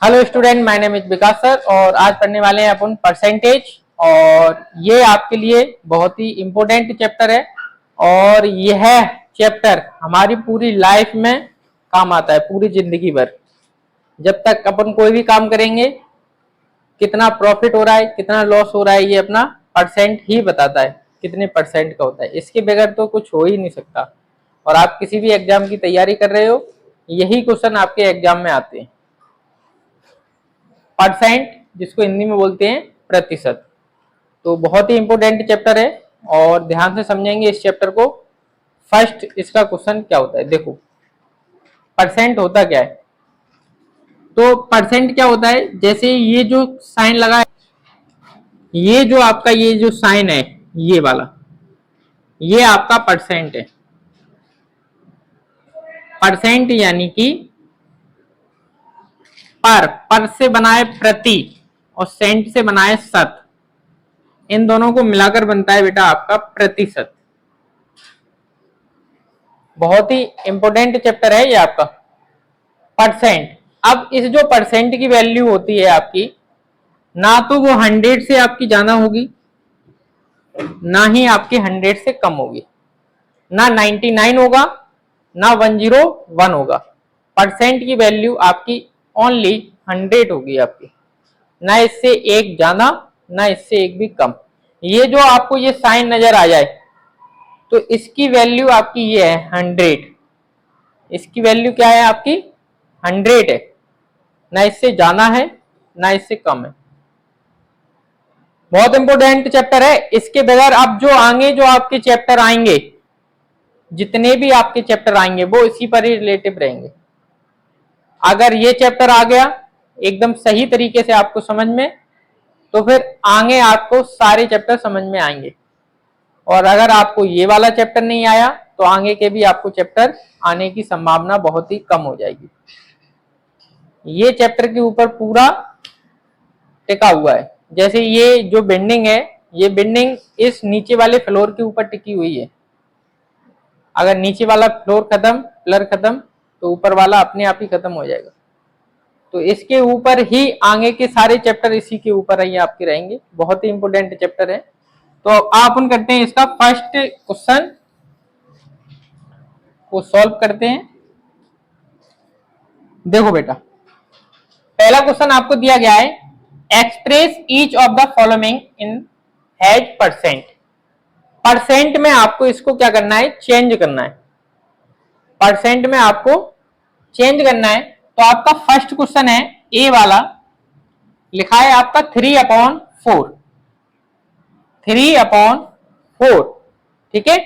Hello student, my name is Vikas sir और आज पढ़ने वाले हैं अपन परसेंटेज। और ये आपके लिए बहुत ही इम्पोर्टेंट चैप्टर है और यह चैप्टर हमारी पूरी लाइफ में काम आता है, पूरी जिंदगी भर। जब तक अपन कोई भी काम करेंगे, कितना प्रॉफिट हो रहा है कितना लॉस हो रहा है, ये अपना परसेंट ही बताता है, कितने परसेंट का होता है। इसके बगैर तो कुछ हो ही नहीं सकता। और आप किसी भी एग्जाम की तैयारी कर रहे हो, यही क्वेश्चन आपके एग्जाम में आते हैं। परसेंट, जिसको हिंदी में बोलते हैं प्रतिशत, तो बहुत ही इंपॉर्टेंट चैप्टर है और ध्यान से समझेंगे इस चैप्टर को। फर्स्ट इसका क्वेश्चन क्या होता है, देखो परसेंट होता क्या है। तो परसेंट क्या होता है, जैसे ये जो साइन लगा है, ये जो आपका ये जो साइन है, ये वाला, ये आपका परसेंट है। परसेंट यानी कि पर से बनाए प्रति और सेंट से बनाए शत, इन दोनों को मिलाकर बनता है बेटा आपका प्रतिशत। बहुत ही इंपॉर्टेंट चैप्टर है ये आपका परसेंट। अब इस जो परसेंट की वैल्यू होती है आपकी, ना तो वो 100 से आपकी ज्यादा होगी, ना ही आपकी 100 से कम होगी, ना 99 होगा, ना 101 होगा। परसेंट की वैल्यू आपकी ओनली 100 होगी आपकी, ना इससे एक ज्यादा ना इससे एक भी कम। ये जो आपको ये साइन नजर आ जाए तो इसकी वैल्यू आपकी ये है 100। इसकी वैल्यू क्या है आपकी 100 है, ना इससे ज्यादा है ना इससे कम है। बहुत इंपॉर्टेंट चैप्टर है। इसके बगैर अब जो आगे जो आपके चैप्टर आएंगे, जितने भी आपके चैप्टर आएंगे वो इसी पर ही रिलेटिव रहेंगे। अगर ये चैप्टर आ गया एकदम सही तरीके से आपको समझ में, तो फिर आगे आपको सारे चैप्टर समझ में आएंगे। और अगर आपको ये वाला चैप्टर नहीं आया तो आगे के भी आपको चैप्टर आने की संभावना बहुत ही कम हो जाएगी। ये चैप्टर के ऊपर पूरा टिका हुआ है। जैसे ये जो बिल्डिंग है, ये बिल्डिंग इस नीचे वाले फ्लोर के ऊपर टिकी हुई है। अगर नीचे वाला फ्लोर खत्म, पिलर खत्म, तो ऊपर वाला अपने आप ही खत्म हो जाएगा। तो इसके ऊपर ही आगे के सारे चैप्टर इसी के ऊपर ही आपके रहेंगे। बहुत ही इंपॉर्टेंट चैप्टर है। तो आप अपन करते हैं इसका फर्स्ट क्वेश्चन को सॉल्व करते हैं। देखो बेटा, पहला क्वेश्चन आपको दिया गया है, express each of the following in age percent. Percent में आपको इसको क्या करना है, चेंज करना है। परसेंट में आपको चेंज करना है। तो आपका फर्स्ट क्वेश्चन है, ए वाला लिखा है आपका 3/4। 3/4, ठीक है।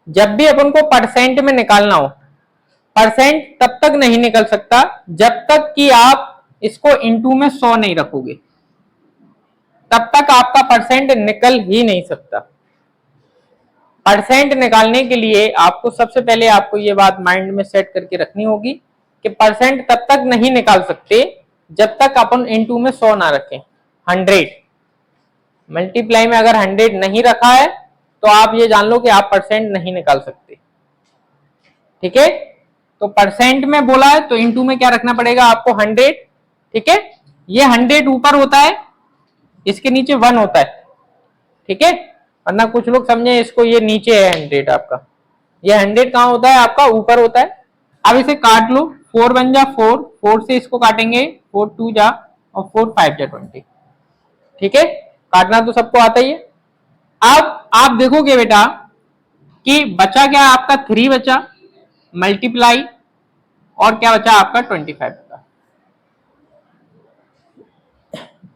जब भी अपन को परसेंट में निकालना हो, परसेंट तब तक नहीं निकल सकता जब तक कि आप इसको इनटू में 100 नहीं रखोगे, तब तक आपका परसेंट निकल ही नहीं सकता। परसेंट निकालने के लिए आपको सबसे पहले आपको ये बात माइंड में सेट करके रखनी होगी कि परसेंट तब तक नहीं निकाल सकते जब तक अपन इनटू में 100 ना रखें। 100 मल्टीप्लाई में अगर 100 नहीं रखा है तो आप ये जान लो कि आप परसेंट नहीं निकाल सकते, ठीक है। तो परसेंट में बोला है तो इनटू में क्या रखना पड़ेगा आपको, 100, ठीक है। ये 100 ऊपर होता है, इसके नीचे 1 होता है, ठीक है। वरना कुछ लोग समझे इसको ये नीचे है 100 आपका, ये 100 कहाँ होता है आपका, ऊपर होता है। अब इसे काट लो, 4 1 जा 4, 4 से इसको काटेंगे, 4 2 जा और 4 5 जा 20, ठीक है। काटना तो सबको आता ही है। अब आप देखोगे बेटा कि बचा क्या आपका, 3 बचा, मल्टीप्लाई और क्या बचा आपका 25 बचा।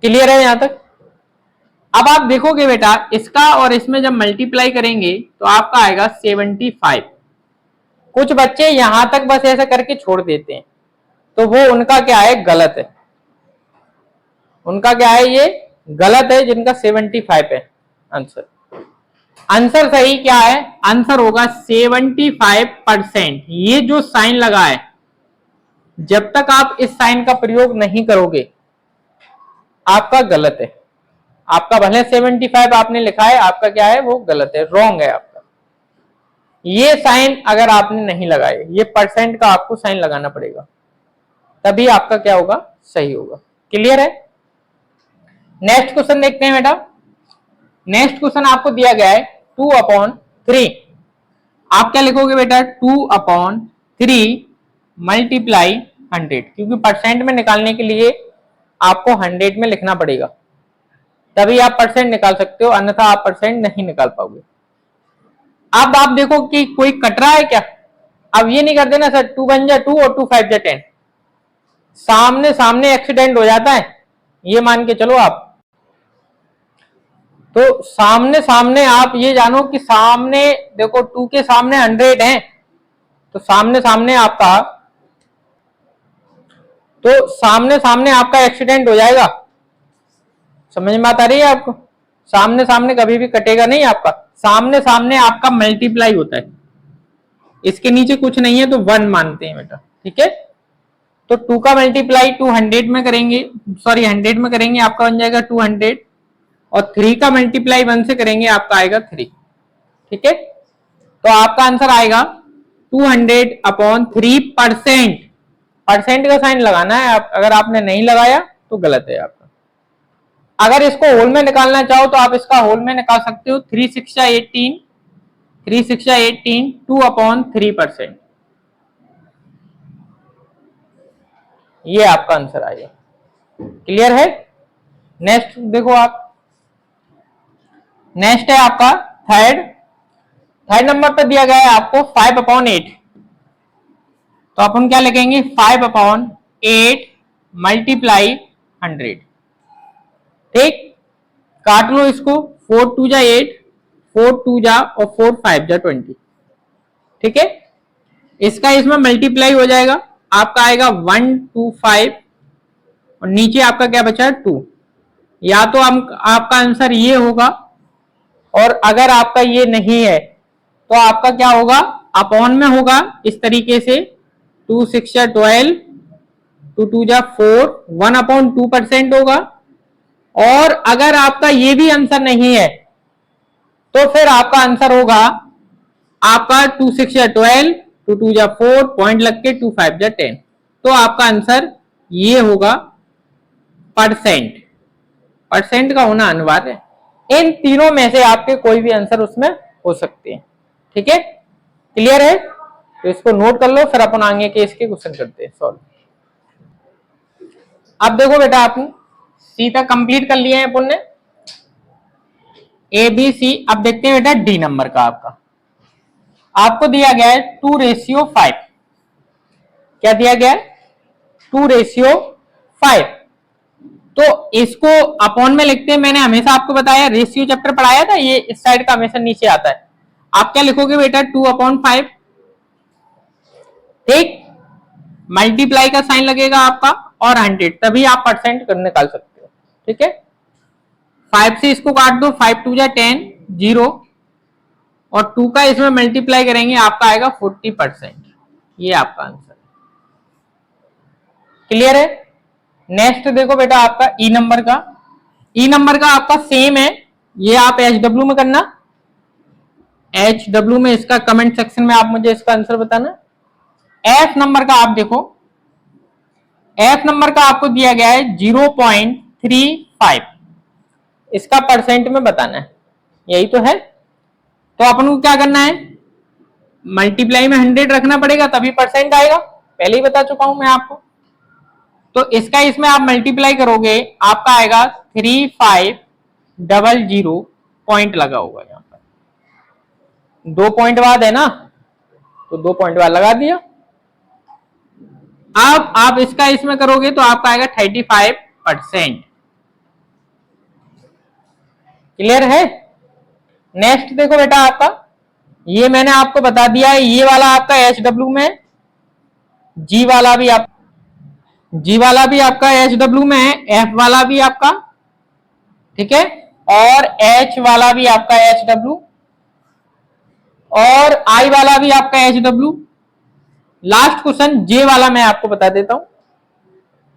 क्लियर है यहां तक। अब आप देखोगे बेटा इसका और इसमें जब मल्टीप्लाई करेंगे तो आपका आएगा 75। कुछ बच्चे यहां तक बस ऐसा करके छोड़ देते हैं, तो वो उनका क्या है, गलत है। उनका क्या है, ये गलत है जिनका 75 है आंसर। आंसर सही क्या है, आंसर होगा 75%। ये जो साइन लगा है, जब तक आप इस साइन का प्रयोग नहीं करोगे आपका गलत है। आपका भले 75 आपने लिखा है, आपका क्या है, वो गलत है, रॉन्ग है आपका। ये साइन अगर आपने नहीं लगाए, ये परसेंट का आपको साइन लगाना पड़ेगा, तभी आपका क्या होगा, सही होगा। क्लियर है? नेक्स्ट क्वेश्चन देखते हैं बेटा। नेक्स्ट क्वेश्चन आपको दिया गया है 2/3। आप क्या लिखोगे बेटा? 2/3 मल्टीप्लाई 100, क्योंकि परसेंट में निकालने के लिए आपको 100 में लिखना पड़ेगा, तभी आप परसेंट निकाल सकते हो, अन्यथा आप परसेंट नहीं निकाल पाओगे। अब आप देखो कि कोई कट रहा है क्या? अब ये नहीं कर देना सर 2 1 जा 2 और 2 5 जा 10, सामने सामने एक्सीडेंट हो जाता है, ये मान के चलो आप। तो सामने सामने आप ये जानो कि सामने देखो 2 के सामने 100 है, तो सामने सामने आपका एक्सीडेंट हो जाएगा। समझ में बात आ रही है आपको? सामने सामने कभी भी कटेगा नहीं आपका, सामने सामने आपका मल्टीप्लाई होता है, इसके नीचे कुछ नहीं है तो 1 मानते हैं बेटा, ठीक है। तो 2 का मल्टीप्लाई 200 में करेंगे, सॉरी 100 में करेंगे, आपका बन जाएगा 200, और 3 का मल्टीप्लाई 1 से करेंगे, आपका आएगा 3, ठीक है। तो आपका आंसर आएगा 200/3%। परसेंट का साइन लगाना है, आप अगर आपने नहीं लगाया तो गलत है आपका। अगर इसको होल में निकालना चाहो तो आप इसका होल में निकाल सकते हो, 3 6 जा 18, 3 6 जा 18, 2/3%, ये आपका आंसर आएगा। क्लियर है? नेक्स्ट देखो आप, नेक्स्ट है आपका थर्ड नंबर पर दिया गया है आपको 5/8। तो अपन क्या लिखेंगे? 5/8 मल्टीप्लाई 100, ठीक। काट लो इसको, 4 2 जा 8, 4 2 जा और 4 5 जा 20, ठीक है। इसका इसमें मल्टीप्लाई हो जाएगा, आपका आएगा 1 2 5, और नीचे आपका क्या बचा? 2। या तो आपका आंसर ये होगा, और अगर आपका ये नहीं है तो आपका क्या होगा? अपॉन में होगा इस तरीके से, 2 6 जा 12, 2 2 जा 4, 1/2% होगा। और अगर आपका ये भी आंसर नहीं है तो फिर आपका आंसर होगा आपका 2 6 जा 12, 2 2 जा 4, पॉइंट लग के 2 5 जा 10। तो आपका आंसर ये होगा परसेंट। परसेंट का होना अनिवार्य है, इन तीनों में से आपके कोई भी आंसर उसमें हो सकते हैं, ठीक है। क्लियर है? तो इसको नोट कर लो, फिर अपन आगे के इसके क्वेश्चन करते हैं सॉल्व। अब देखो बेटा, आपने सी तक कंप्लीट कर लिया है अपन ने, ए बी सी। अब देखते हैं बेटा डी नंबर का। आपको दिया गया है 2:5। क्या दिया गया है? 2:5। तो इसको अपॉन में लिखते हैं। मैंने हमेशा आपको बताया, रेशियो चैप्टर पढ़ाया था, ये इस साइड का हमेशा नीचे आता है। आप क्या लिखोगे बेटा? 2/5, ठीक। मल्टीप्लाई का साइन लगेगा आपका और 100, तभी आप परसेंट निकाल सकते हो, ठीक है। 5 से इसको काट दो, 5 2 जा 10, 0, और 2 का इसमें मल्टीप्लाई करेंगे, आपका आएगा 40%। ये आपका आंसर है। क्लियर है? नेक्स्ट देखो बेटा, आपका ई नंबर का। ई नंबर का आपका सेम है, ये आप HW में करना। HW में इसका कमेंट सेक्शन में आप मुझे इसका आंसर बताना। एफ नंबर का आप देखो, एफ नंबर का आपको दिया गया है 0.35, इसका परसेंट में बताना है, यही तो है। तो अपन को क्या करना है? मल्टीप्लाई में 100 रखना पड़ेगा, तभी परसेंट आएगा, पहले ही बता चुका हूं मैं आपको। तो इसका इसमें आप मल्टीप्लाई करोगे, आपका आएगा 3500, पॉइंट लगा होगा यहाँ पर, 2 पॉइंट बाद है ना, तो 2 पॉइंट बाद लगा दिया। अब आप इसका इसमें करोगे तो आपका आएगा 35%। क्लियर है? नेक्स्ट देखो बेटा, आपका ये मैंने आपको बता दिया है, ये वाला आपका HW में, जी वाला भी आपका HW में है, F वाला भी आपका, ठीक है, और H वाला भी आपका HW, और I वाला भी आपका HW। लास्ट क्वेश्चन J वाला मैं आपको बता देता हूं।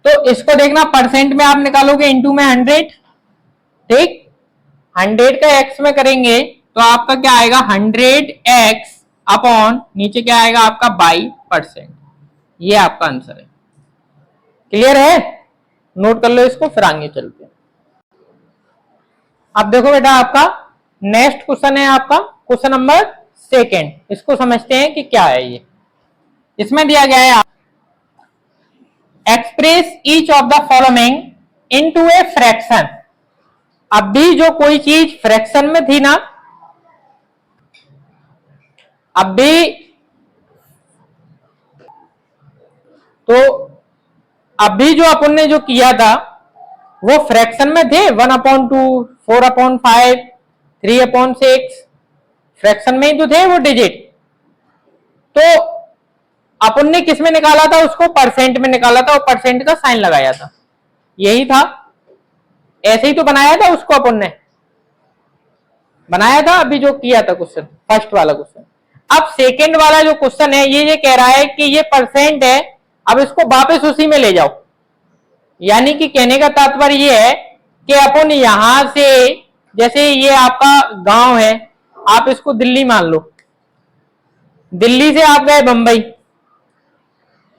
तो इसको देखना, परसेंट में आप निकालोगे, इनटू में 100, ठीक। 100 का x में करेंगे तो आपका क्या आएगा? 100x अपॉन नीचे क्या आएगा आपका? 22%। ये आपका आंसर है। क्लियर है? नोट कर लो इसको, फिर आगे चलते हैं। अब देखो बेटा, आपका नेक्स्ट क्वेश्चन है आपका क्वेश्चन नंबर 2। इसको समझते हैं कि क्या है ये। इसमें दिया गया है express each of the following into a fraction. अब भी जो कोई चीज फ्रैक्शन में थी ना, अब भी तो अभी जो अपन ने जो किया था वो फ्रैक्शन में थे, 1/2, 4/5, 3/6, फ्रैक्शन में ही तो थे वो डिजिट। तो अपन ने किस में निकाला था उसको, परसेंट में निकाला था और परसेंट का साइन लगाया था, यही था। ऐसे ही तो बनाया था उसको, अपन ने बनाया था अभी जो किया था क्वेश्चन, फर्स्ट वाला क्वेश्चन। अब सेकंड वाला जो क्वेश्चन है ये कह रहा है कि ये परसेंट है, अब इसको वापस उसी में ले जाओ। यानी कि कहने का तात्पर्य ये है कि अपन यहां से, जैसे ये आपका गांव है, आप इसको दिल्ली मान लो, दिल्ली से आप गए बंबई,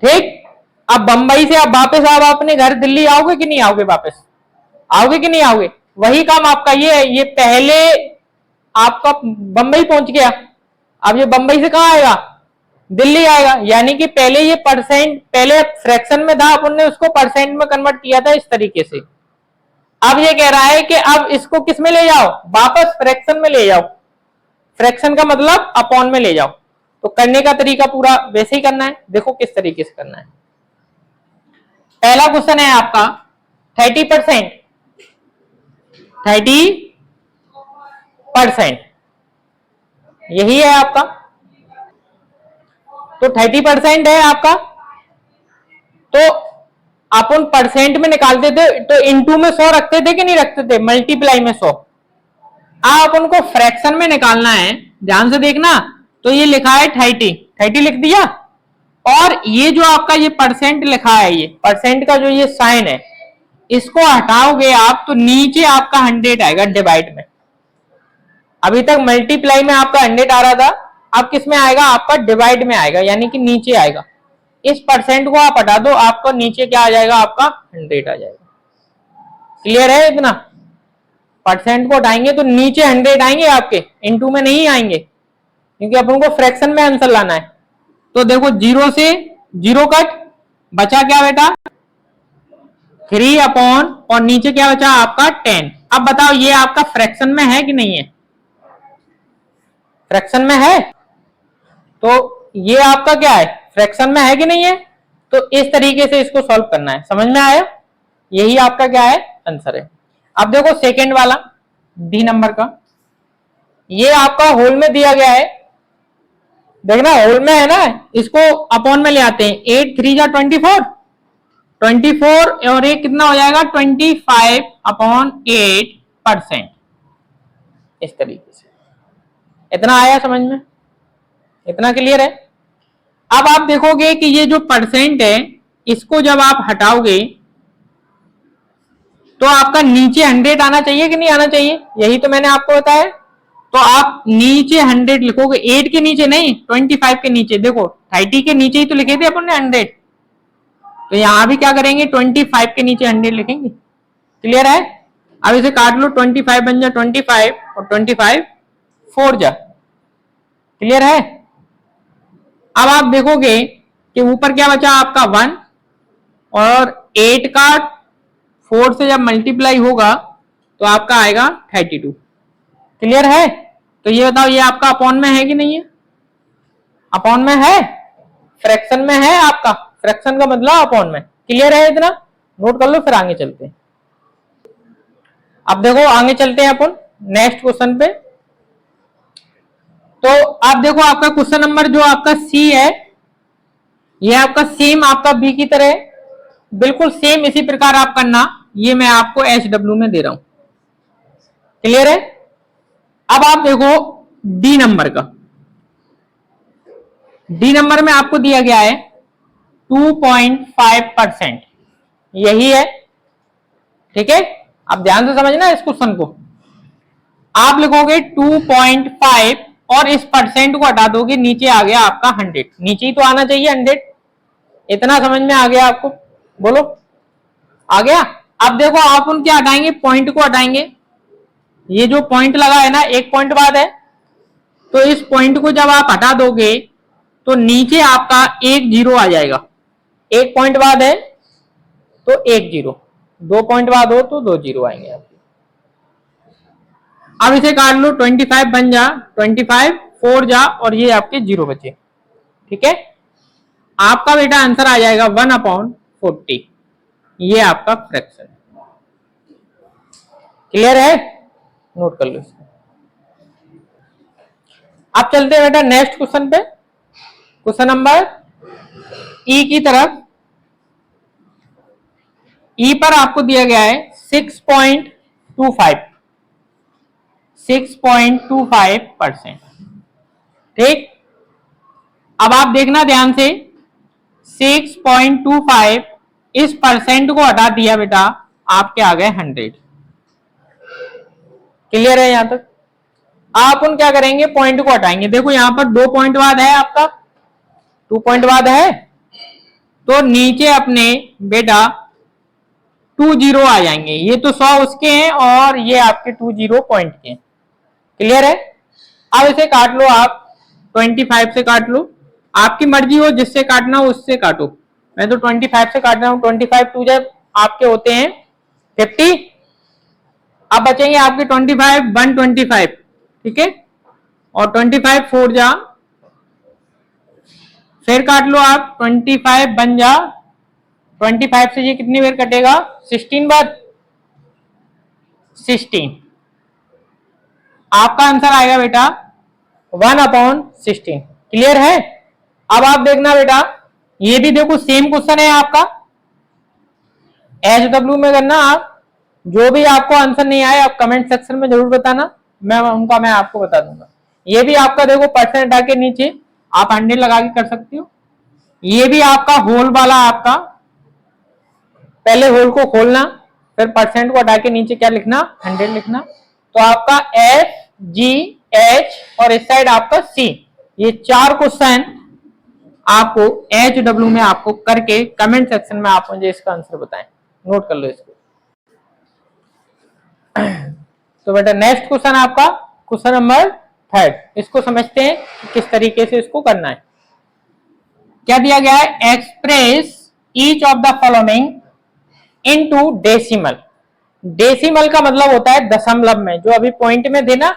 ठीक। अब बंबई से आप वापस आप अपने घर दिल्ली आओगे कि नहीं आओगे, वापस आओगे कि नहीं आओगे। वही काम आपका ये है, ये पहले आपका बंबई पहुंच गया, अब ये बंबई से कहां आएगा, दिल्ली आएगा। यानी कि पहले ये परसेंट, पहले फ्रैक्शन में था, अपन ने उसको परसेंट में कन्वर्ट किया था इस तरीके से। अब ये कह रहा है कि अब इसको किस में ले जाओ, वापस फ्रैक्शन में ले जाओ। फ्रैक्शन का मतलब अपॉन में ले जाओ। तो करने का तरीका पूरा वैसे ही करना है, देखो किस तरीके से करना है। पहला क्वेश्चन है आपका 30%, 30%, यही है आपका। तो 30% है आपका, तो अपन परसेंट में निकालते थे तो इनटू में 100 रखते थे कि नहीं रखते थे, मल्टीप्लाई में 100। अब अपन को फ्रैक्शन में निकालना है, ध्यान से देखना। तो ये लिखा है 30 लिख दिया, और ये जो आपका ये परसेंट लिखा है, ये परसेंट का जो ये साइन है, इसको हटाओगे आप तो नीचे आपका 100 आएगा डिवाइड में। अभी तक मल्टीप्लाई में आपका 100 आ रहा था, अब किस में आएगा, आपका डिवाइड में आएगा, यानी कि नीचे आएगा। इस परसेंट को आप हटा दो, आपको नीचे क्या आ जाएगा, आपका 100 आ जाएगा। क्लियर है इतना। परसेंट को हटाएंगे तो नीचे 100 आएंगे आपके, इनटू में नहीं आएंगे, क्योंकि अपन को फ्रैक्शन में आंसर लाना है। तो देखो 0 से 0 कट, बचा क्या बेटा 3 अपॉन, और नीचे क्या बचा आपका 10। अब बताओ ये आपका फ्रैक्शन में है कि नहीं है, फ्रैक्शन में है। तो ये आपका क्या है, फ्रैक्शन में है कि नहीं है। तो इस तरीके से इसको सॉल्व करना है, समझ में आया। यही आपका क्या है, आंसर है। अब देखो सेकंड वाला डी नंबर का, ये आपका होल में दिया गया है, देखना होल में है ना, इसको अपॉन में ले आते हैं। 8 3 जा 24, 24 और ये कितना हो जाएगा 25/8%। इस तरीके से इतना आया समझ में, इतना क्लियर है। अब आप देखोगे कि ये जो परसेंट है, इसको जब आप हटाओगे तो आपका नीचे 100 आना चाहिए कि नहीं आना चाहिए, यही तो मैंने आपको बताया। तो आप नीचे 100 लिखोगे, 8 के नीचे नहीं, 25 के नीचे। देखो 30 के नीचे ही तो लिखे थे अपन ने 100, तो यहां भी क्या करेंगे 25 के नीचे 100 लिखेंगे। क्लियर है। अब इसे काट लो, 25 बन जा 25 और 25 4 जा। क्लियर है। अब आप देखोगे कि ऊपर क्या बचा आपका 1, और 8 का 4 से जब मल्टीप्लाई होगा तो आपका आएगा 32। क्लियर है। तो ये बताओ ये आपका अपॉन में है कि नहीं है, अपॉन में है, फ्रैक्शन में है आपका, फ्रैक्शन का मतलब अपॉन में। क्लियर है इतना, नोट कर लो, फिर आगे चलते हैं। अब देखो आगे चलते हैं अपन नेक्स्ट क्वेश्चन पे। तो आप देखो आपका क्वेश्चन नंबर जो आपका सी है, ये आपका सेम आपका बी की तरह है, बिल्कुल सेम इसी प्रकार आप करना। ये मैं आपको HW में दे रहा हूं। क्लियर है। अब आप देखो डी नंबर का, डी नंबर में आपको दिया गया है 2.5%, यही है। ठीक है, अब ध्यान से समझना इस क्वेश्चन को। आप लिखोगे 2.5 और इस परसेंट को हटा दोगे, नीचे आ गया आपका 100, नीचे ही तो आना चाहिए 100। इतना समझ में आ गया आपको, बोलो। आ गया। अब देखो आप उन क्या हटाएंगे, पॉइंट को हटाएंगे। ये जो पॉइंट लगा है ना, एक पॉइंट बाद है, तो इस पॉइंट को जब आप हटा दोगे तो नीचे आपका एक जीरो आ जाएगा। एक पॉइंट बाद है तो एक जीरो, दो पॉइंट बाद हो तो दो जीरो आएंगे आपके। अब इसे काट लो, 25 बन जा, 25 4 जा, और ये आपके जीरो बचे। ठीक है, आपका बेटा आंसर आ जाएगा 1/40। ये आपका फ्रैक्शन। क्लियर है, नोट कर लो इसको। अब चलते हैं बेटा नेक्स्ट क्वेश्चन पे, क्वेश्चन नंबर ई की तरफ। ई पर आपको दिया गया है 6.25, 6.25%। ठीक, अब आप देखना ध्यान से, 6.25 इस परसेंट को हटा दिया बेटा, आपके आ गए 100। क्लियर है यहां तक। आप उन क्या करेंगे, पॉइंट को हटाएंगे। देखो यहां पर 2 पॉइंट बाद है आपका, 2 पॉइंट बाद है, तो नीचे अपने बेटा 2 जीरो आ जाएंगे। ये तो 100 उसके हैं और ये आपके 2 जीरो पॉइंट के हैं। क्लियर है। अब इसे काट लो आप, 25 से काट लो, आपकी मर्जी हो जिससे काटना हो उससे काटो। मैं तो 25 से काट रहा हूं। 25 2 जब आपके होते हैं 50। अब बचेंगे आपके 25 125। ठीक है, और 25 4 जा, फिर काट लो आप, 25 बन जा, 25 से ये कितनी बार कटेगा, 16 बार, 16। आपका आंसर आएगा बेटा 1/16। क्लियर है। अब आप देखना बेटा, ये भी देखो सेम क्वेश्चन है आपका, HW में करना आप। जो भी आपको आंसर नहीं आए आप कमेंट सेक्शन में जरूर बताना, मैं आपको बता दूंगा। ये भी आपका देखो परसेंट हटा के नीचे आप 100 लगा के कर सकते हो। ये भी आपका होल वाला, आपका पहले होल को खोलना, फिर परसेंट को हटा के नीचे क्या लिखना, 100 लिखना। तो आपका FGH और इस साइड आपका C, ये 4 क्वेश्चन आपको HW में आपको करके कमेंट सेक्शन में आप मुझे इसका आंसर बताएं। नोट कर लो इसको। तो बेटा नेक्स्ट क्वेश्चन आपका क्वेश्चन नंबर 3, इसको समझते हैं कि किस तरीके से इसको करना है। क्या दिया गया है, express each of the following into decimal. Decimal का मतलब होता है दशमलव में। जो अभी पॉइंट में थे ना,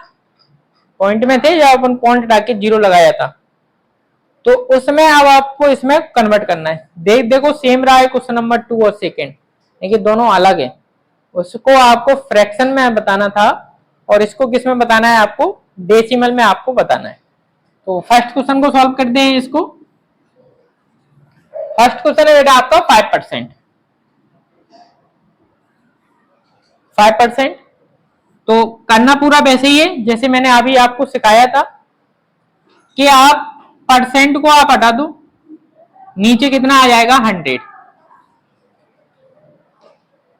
पॉइंट में थे जब अपन पॉइंट हटा के जीरो लगाया था, तो उसमें अब आपको इसमें कन्वर्ट करना है। देखो सेम रहा है क्वेश्चन नंबर 2 और सेकंड, लेकिन दोनों अलग है। उसको आपको फ्रैक्शन में बताना था और इसको किस में बताना है, आपको डेसिमल में आपको बताना है। तो फर्स्ट क्वेश्चन को सॉल्व करते हैं इसको। फर्स्ट क्वेश्चन है बेटा आपका 5%। 5%। तो करना पूरा वैसे ही है जैसे मैंने अभी आपको सिखाया था कि आप परसेंट को आप हटा दो, नीचे कितना आ जाएगा, 100।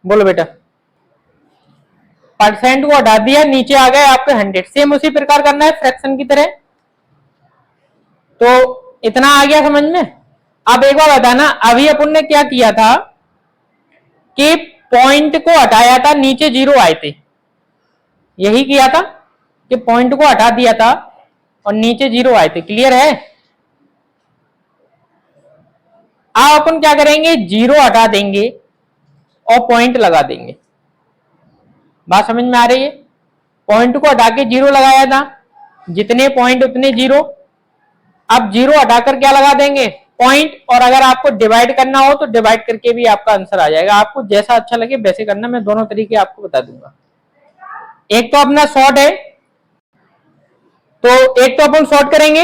बोलो बेटा, परसेंट को हटा दिया, नीचे आ गए आपके 100। सेम उसी प्रकार करना है फ्रैक्शन की तरह। तो इतना आ गया समझ में। अब एक बार बताना, अभी अपन ने क्या किया था कि पॉइंट को हटाया था, नीचे जीरो आए थे। यही किया था कि पॉइंट को हटा दिया था और नीचे जीरो आए थे। क्लियर है। अब अपन क्या करेंगे, जीरो हटा देंगे और पॉइंट लगा देंगे। बात समझ में आ रही है। पॉइंट को हटा के जीरो लगाया था, जितने पॉइंट उतने जीरो। अब जीरो हटाकर क्या लगा देंगे, पॉइंट। और अगर आपको डिवाइड करना हो तो डिवाइड करके भी आपका आंसर आ जाएगा। आपको जैसा अच्छा लगे वैसे करना, मैं दोनों तरीके आपको बता दूंगा। एक तो अपना शॉर्ट है, तो एक तो अपन शॉर्ट करेंगे।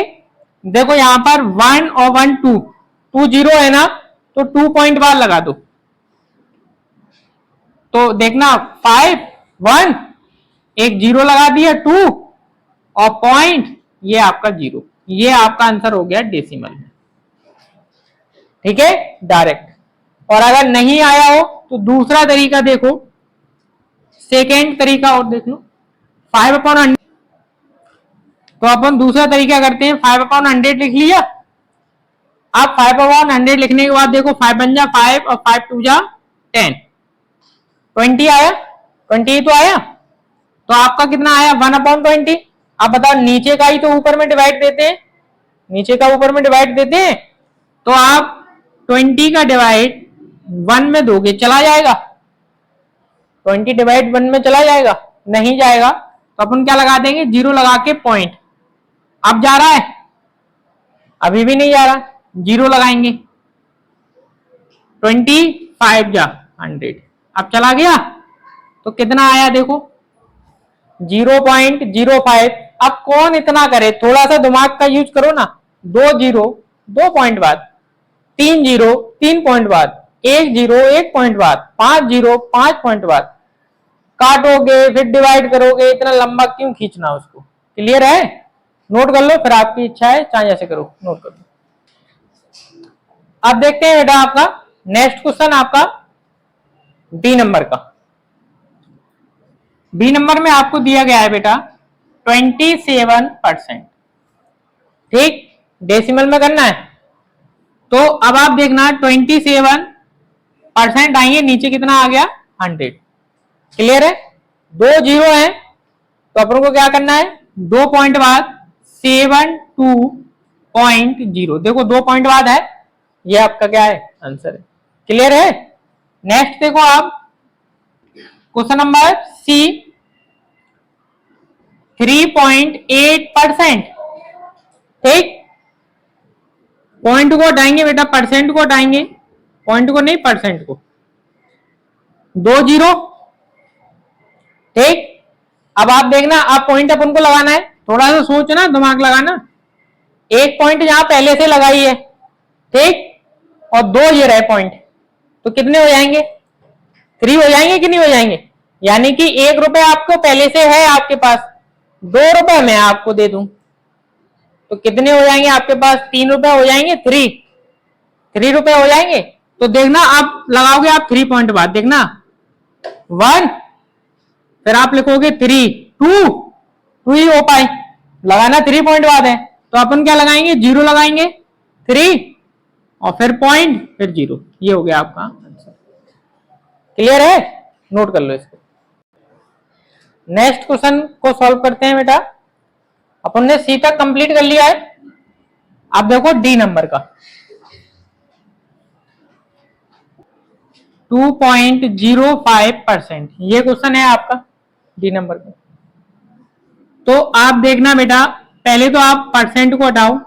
देखो यहां पर 1 और 1 2 जीरो है ना, तो 2 पॉइंट बाद लगा दो। तो देखना 5 1 एक जीरो लगा दिया, 2 और पॉइंट, ये आपका जीरो। ये आपका आंसर हो गया डेसिमल में। ठीक है, डायरेक्ट। और अगर नहीं आया हो तो दूसरा तरीका देखो, सेकेंड तरीका और देख लो, 5/100। तो अपन दूसरा तरीका करते हैं, 5/100 लिख लिया। अब 5/100 लिखने के बाद देखो 5 बन जा 5 और 5 2 जा 10। 20 आया, 20 तो आया। तो आपका कितना आया 1/20। आप बताओ नीचे का ही तो ऊपर में डिवाइड देते हैं, नीचे का ऊपर में डिवाइड देते हैं। तो आप 20 का डिवाइड 1 में दोगे चला जाएगा, 20 डिवाइड 1 में चला जाएगा, नहीं जाएगा। तो अपन क्या लगा देंगे, 0 लगा के पॉइंट। अब जा रहा है, अभी भी नहीं जा रहा, 0 लगाएंगे। 25 जा 100, अब चला गया। तो कितना आया देखो 0.05। अब कौन इतना करे, थोड़ा सा दिमाग का यूज करो ना। 2 जीरो 2 पॉइंट बाद, 3 जीरो 3 पॉइंट बाद, 1 जीरो 1 पॉइंट बाद, 5 जीरो 5 पॉइंट बाद। काटोगे फिर डिवाइड करोगे, इतना लंबा क्यों खींचना उसको। क्लियर है, नोट कर लो, फिर आपकी इच्छा है चाहे जैसे करो, नोट कर लो। अब देखते हैं बेटा आपका नेक्स्ट क्वेश्चन, आपका बी नंबर का। बी नंबर में आपको दिया गया है बेटा 27%। ठीक, डेसिमल में करना है। तो अब आप देखना 27% आएंगे, नीचे कितना आ गया 100। क्लियर है, 2 जीरो है तो अपन को क्या करना है, 2 पॉइंट बाद 72.0। देखो 2 पॉइंट बाद है, ये आपका क्या है आंसर है। क्लियर है। नेक्स्ट देखो आप क्वेश्चन नंबर सी, 3.8%। ठीक, पॉइंट को हटाएंगे बेटा, परसेंट को हटाएंगे, पॉइंट को नहीं परसेंट को। 2 जीरो। ठीक, अब आप देखना, आप पॉइंट अपन को लगाना है, थोड़ा सा सोचना, दिमाग लगाना। एक पॉइंट यहां पहले से लगाई है, ठीक, और 2 ये रहे पॉइंट, तो कितने हो जाएंगे, 3 हो जाएंगे कि नहीं हो जाएंगे। यानी कि 1 रुपए आपको पहले से है आपके पास, 2 रुपए मैं आपको दे दूं, तो कितने हो जाएंगे आपके पास, 3 रुपए हो जाएंगे, 3 रुपए हो जाएंगे। तो देखना आप लगाओगे, आप 3 पॉइंट बाद देखना 1, फिर आप लिखोगे 3, 2 ही हो पाए, लगाना 3 पॉइंट बाद है। तो अपन क्या लगाएंगे, 0 लगाएंगे, 3 और फिर पॉइंट फिर 0। ये हो गया आपका आंसर। क्लियर है, नोट कर लो इसको। नेक्स्ट क्वेश्चन को सॉल्व करते हैं बेटा। अपन ने सी तक कंप्लीट कर लिया है, अब देखो डी नंबर का 2.05%। ये क्वेश्चन है आपका डी नंबर का। तो आप देखना बेटा, पहले तो आप परसेंट को हटाओ,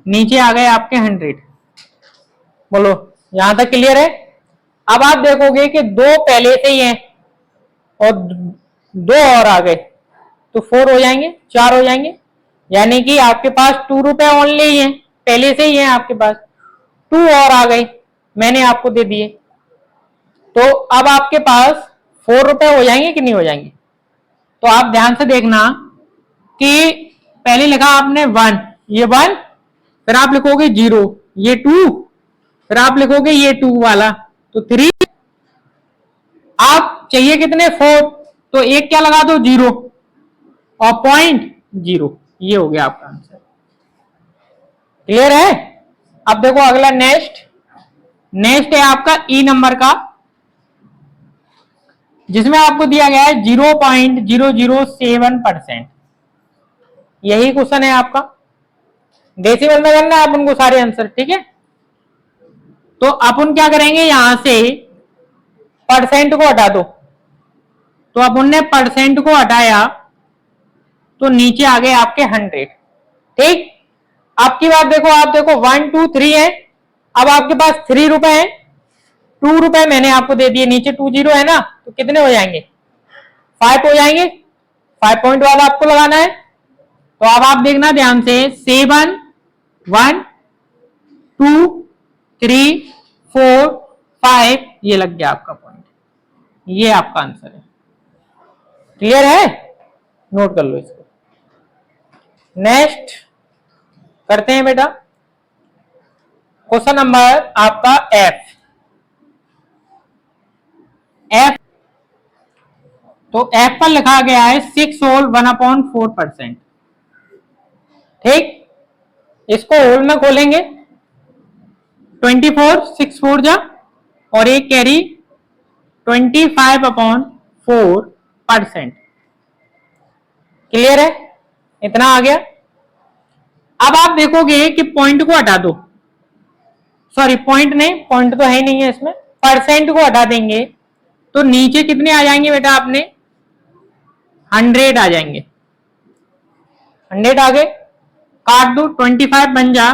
नीचे आ गए आपके 100। बोलो यहां तक क्लियर है। अब आप देखोगे कि 2 पहले से ही हैं और 2 और आ गए, तो 4 हो जाएंगे, 4 हो जाएंगे। यानी कि आपके पास 2 रुपए ओनली ही है, पहले से ही है आपके पास, 2 और आ गए, मैंने आपको दे दिए। तो अब आपके पास 4 रुपए हो जाएंगे कि नहीं हो जाएंगे। तो आप ध्यान से देखना कि पहले लिखा आपने 1, ये 1, फिर आप लिखोगे 0, ये 2, फिर आप लिखोगे ये 2 वाला, तो 3। आप चाहिए कितने 4, तो एक क्या लगा दो 0 और पॉइंट 0। ये हो गया आपका आंसर। क्लियर है। अब देखो अगला नेक्स्ट है आपका ई नंबर का, जिसमें आपको दिया गया है 0.007%। यही क्वेश्चन है आपका, डेसिमल में करना है अपन को सारे आंसर। ठीक है, तो अपन क्या करेंगे, यहां से परसेंट को हटा दो। तो अपन ने परसेंट को हटाया तो नीचे आ गए आपके 100। ठीक, आपकी बात देखो, आप देखो 1 2 3 है, अब आपके पास 3 रुपए है, 2 रुपए मैंने आपको दे दिए, नीचे 2 जीरो है ना, तो कितने हो जाएंगे, 5 हो जाएंगे। 5 पॉइंट वाला आपको लगाना है। तो अब आप देखना ध्यान से, 7 1 2 3 4 5, ये लग गया आपका पॉइंट। ये आपका आंसर है। क्लियर है, नोट कर लो इसको। नेक्स्ट करते हैं बेटा क्वेश्चन नंबर आपका एफ। तो एफ पर लिखा गया है 6 होल 1/4%। ठीक, इसको होल में खोलेंगे, 24 6 4 जा और एक कैरी 25/4%। क्लियर है? इतना आ गया। अब आप देखोगे कि पॉइंट को हटा दो, सॉरी पॉइंट नहीं, पॉइंट तो है ही नहीं है इसमें, परसेंट को हटा देंगे तो नीचे कितने आ जाएंगे बेटा आपने? 100 आ जाएंगे। 100 आ गए, काट दो, 25 बन जा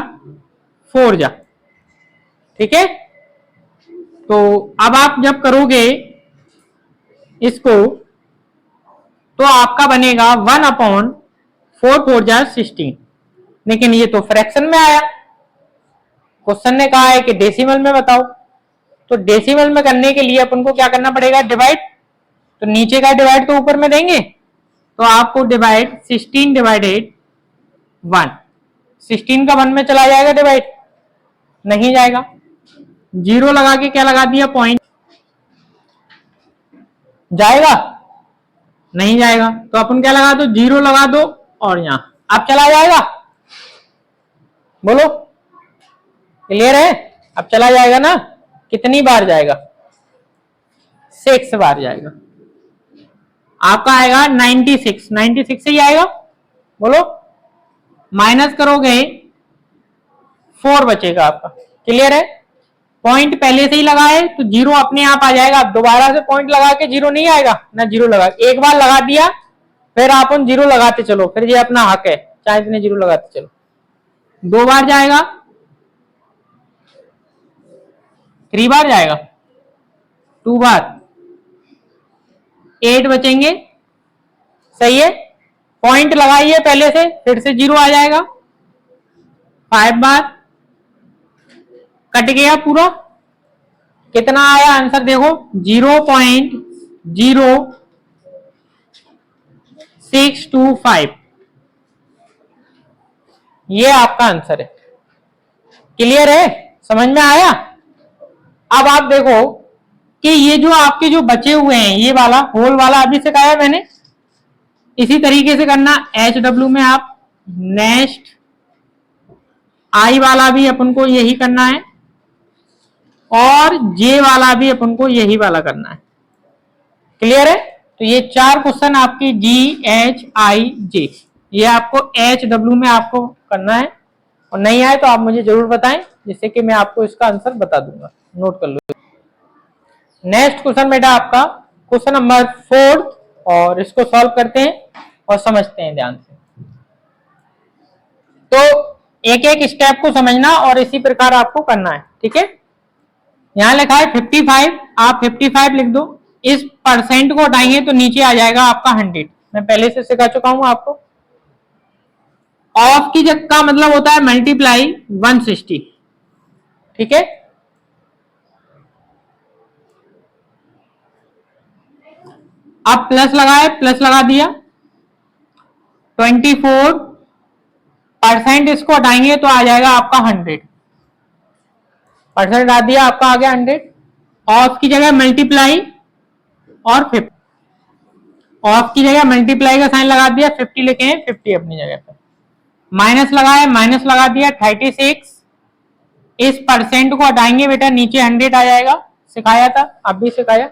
4 जा। ठीक है, तो अब आप जब करोगे इसको तो आपका बनेगा 1/4/4 लेकिन ये तो फ्रैक्शन में आया, क्वेश्चन ने कहा है कि डेसिमल में बताओ, तो डेसिमल में करने के लिए अपन को क्या करना पड़ेगा? डिवाइड। तो नीचे का डिवाइड तो ऊपर में देंगे, तो आपको डिवाइड 16/1, 16 का 1 में चला जाएगा डिवाइड? नहीं जाएगा। जीरो लगा के क्या लगा दिया? पॉइंट। जाएगा? नहीं जाएगा, तो अपन क्या लगा दो? जीरो लगा दो और यहां अब चला जाएगा। बोलो, क्लियर है? अब चला जाएगा ना? कितनी बार जाएगा? 6 बार जाएगा। आपका आएगा 96, 96 से ही आएगा। बोलो, माइनस करोगे 4 बचेगा आपका। क्लियर है? पॉइंट पहले से ही लगा है तो जीरो अपने आप आ जाएगा। दोबारा से पॉइंट लगा के जीरो नहीं आएगा ना, जीरो लगा, एक बार लगा दिया फिर आप उन जीरो लगाते चलो, फिर ये अपना हक है, चाहे इतने जीरो लगाते चलो। 2 बार जाएगा, 3 बार जाएगा, 2 बार, 8 बचेंगे। सही है, पॉइंट लगाइए पहले से, फिर से जीरो आ जाएगा। 5 बार कट गया पूरा। कितना आया आंसर? देखो 0.0625, ये आपका आंसर है। क्लियर है? समझ में आया? अब आप देखो कि ये जो आपके जो बचे हुए हैं, ये वाला होल वाला अभी सिखाया मैंने, इसी तरीके से करना। HW में आप नेक्स्ट आई वाला भी अपन को यही करना है और जे वाला भी अपन को यही वाला करना है। क्लियर है? तो ये 4 क्वेश्चन आपकी GHIJ, ये आपको HW में आपको करना है, और नहीं आए तो आप मुझे जरूर बताएं, जिससे कि मैं आपको इसका आंसर बता दूंगा। नोट कर लो। नेक्स्ट क्वेश्चन बेटा आपका क्वेश्चन नंबर 4, और इसको सॉल्व करते हैं और समझते हैं ध्यान से। तो एक एक स्टेप को समझना और इसी प्रकार आपको करना है। ठीक है, यहां लिखा है 55, आप 55 लिख दो। इस परसेंट को हटाएंगे तो नीचे आ जाएगा आपका 100। मैं पहले से सिखा चुका हूं आपको। ऑफ की जगह का मतलब होता है मल्टीप्लाई 160। ठीक है, अब प्लस लगाए, प्लस लगा दिया। 24%, इसको हटाएंगे तो आ जाएगा आपका 100। परसेंट हटा दिया, आपका आ गया 100। ऑफ की जगह मल्टीप्लाई और 50, ऑफ की जगह मल्टीप्लाई का साइन लगा दिया, 50 लिखे हैं, 50 अपनी जगह पे। माइनस लगाया, माइनस लगा दिया, 36। इस परसेंट को हटाएंगे बेटा, नीचे 100 आ जाएगा। सिखाया था, अब भी सिखाया।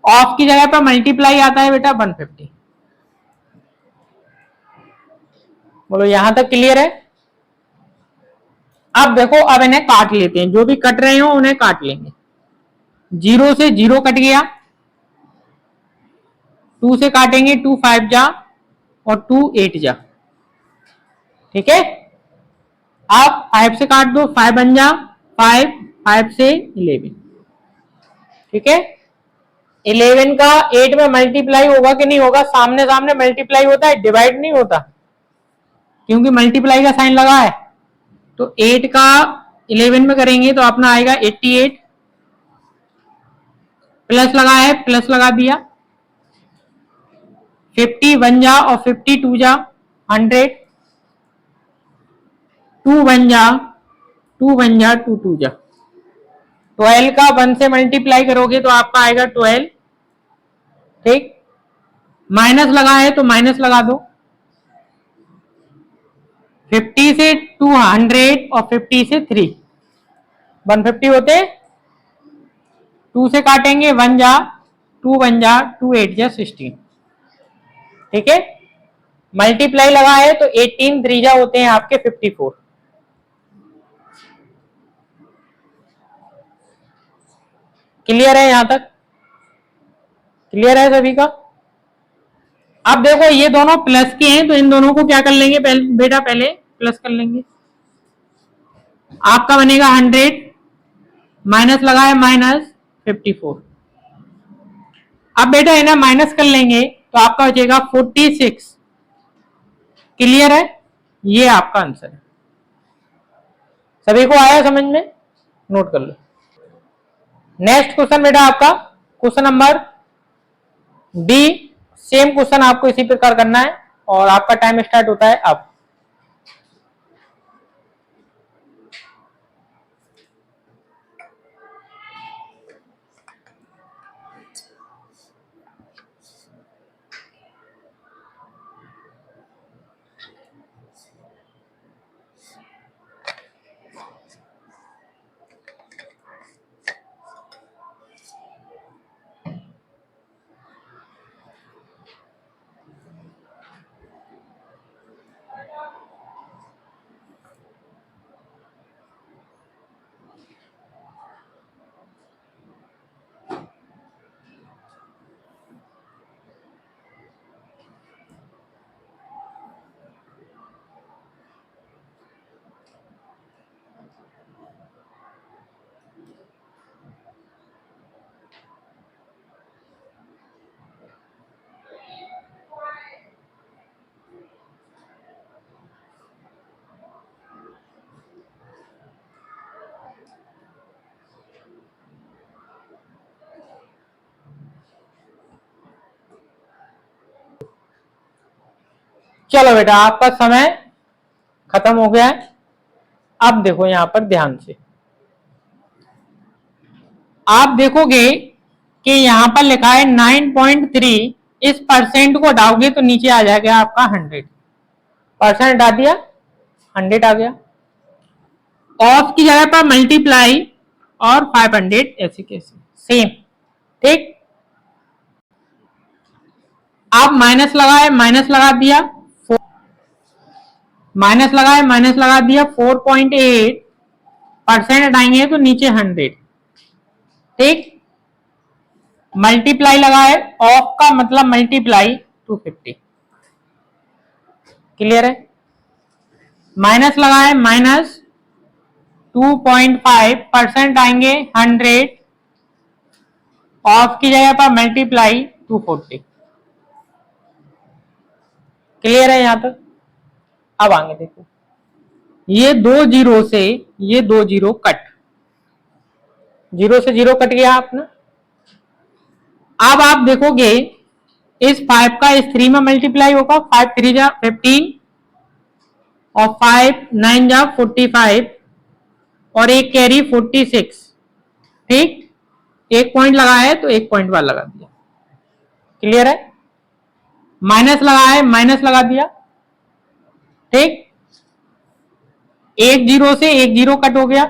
ऑफ की जगह पर मल्टीप्लाई आता है बेटा 150। बोलो, यहां तक क्लियर है? अब देखो, अब इन्हें काट लेते हैं, जो भी कट रहे हो उन्हें काट लेंगे। 0 से 0 कट गया, 2 से काटेंगे, 2 5 जा और 2 8 जा। ठीक है, आप 5 से काट दो, 5 बन जा 5, 5 से 11। ठीक है, 11 का 8 में मल्टीप्लाई होगा कि नहीं होगा? सामने सामने मल्टीप्लाई होता है, डिवाइड नहीं होता, क्योंकि मल्टीप्लाई का साइन लगा है। तो 8 का 11 में करेंगे तो अपना आएगा 88। प्लस लगा है, प्लस लगा दिया, 50 बन जा और 52 जा 100। 2 बन जा, 2 बन जा, 2 2 जा। 12 का 1 से मल्टीप्लाई करोगे तो आपका आएगा 12। ठीक, माइनस लगा है तो माइनस लगा दो। 50 से 200 और 50 से 3, 150 होते, 2 से काटेंगे 1 जा 2 1 जा 2 8 जा 16, ठीक है। मल्टीप्लाई लगा है तो 18 3 जा होते हैं आपके 54। क्लियर है? यहां तक क्लियर है सभी का? अब देखो ये दोनों प्लस के हैं तो इन दोनों को क्या कर लेंगे बेटा, पहले प्लस कर लेंगे। आपका बनेगा 100, माइनस लगा है -54। अब बेटा है ना माइनस कर लेंगे तो आपका बचेगा 46। क्लियर है? ये आपका आंसर है। सभी को आया समझ में? नोट कर लो। नेक्स्ट क्वेश्चन बेटा आपका question number B. Same question आपको इसी प्रकार करना है और आपका टाइम स्टार्ट होता है अब। चलो बेटा आपका समय खत्म हो गया है। अब देखो यहां पर ध्यान से आप देखोगे कि यहां पर लिखा है 9.3। इस परसेंट को हटाओगे तो नीचे आ जाएगा आपका 100%। हटा दिया 100 आ गया। ऑफ की जगह पर मल्टीप्लाई और 500 ऐसे कैसे सेम, ठीक। आप माइनस लगाए माइनस लगा दिया, माइनस लगाए माइनस लगा दिया 4.8% हटाएंगे तो नीचे 100, ठीक। मल्टीप्लाई लगाए, ऑफ का मतलब मल्टीप्लाई 250। क्लियर है? माइनस लगाए -2.5% आएंगे 100, ऑफ की जगह पर मल्टीप्लाई 240। क्लियर है यहां तक? अब आगे देखो, ये 2 जीरो से ये 2 जीरो कट, 0 से 0 कट गया अपना। अब आप देखोगे इस 5 का इस 3 में मल्टीप्लाई होगा, 5 3 जा 15 और 5 9 जा 45 और एक कैरी 46, ठीक। एक पॉइंट लगा है तो एक पॉइंट बार लगा दिया। क्लियर है? माइनस लगा है माइनस लगा दिया, ठीक। एक जीरो से एक जीरो कट हो गया,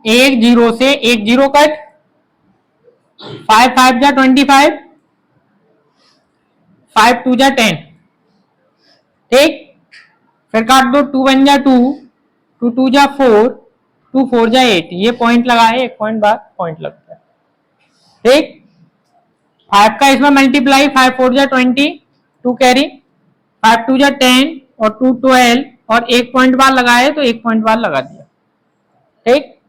एक जीरो से एक जीरो कट, 5 5 जा 25, 5 2 जा 10, ठीक। फिर काट दो 2 1 जा 2, 2 2 जा 4, 2 4 जा 8। ये पॉइंट लगा है, एक पॉइंट बाद पॉइंट लगता है, ठीक। 5 का इसमें मल्टीप्लाई, 5 4 जा 20, 2 कैरी, 5 2 जा 10 और 2 12 और एक पॉइंट बार लगाए तो एक पॉइंट बार लगा दिया, ठीक।